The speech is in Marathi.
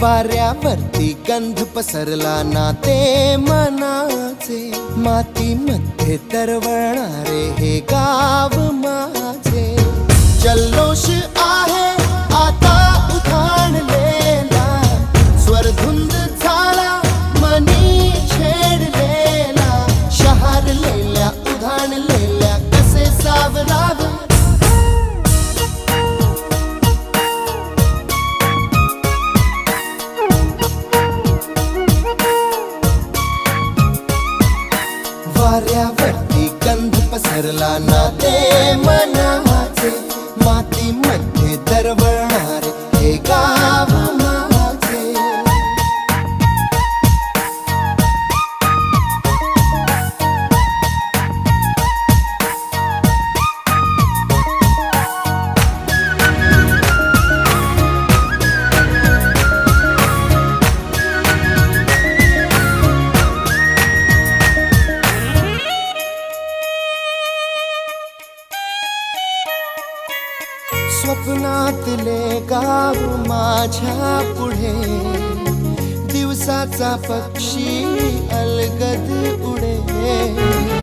वाऱ्यावरती गंध पसरला ना ते मनाचे, मातीमध्ये तरवळणारे हे गाव माझे. जल्लोष आहे आता उधाणलेला, स्वरधुंद झाला मनी छेडलेला. शहारलेल्या उधाणलेल्या कसे सावरावे, वाऱ्यावरती गंध पसरला ना ते मनाचे, मातीमध्ये दरवळणारे हे गाव माझे. स्वप्नातले गाव माझ्या पुढे, दिवसाचा पक्षी अलगद उडे.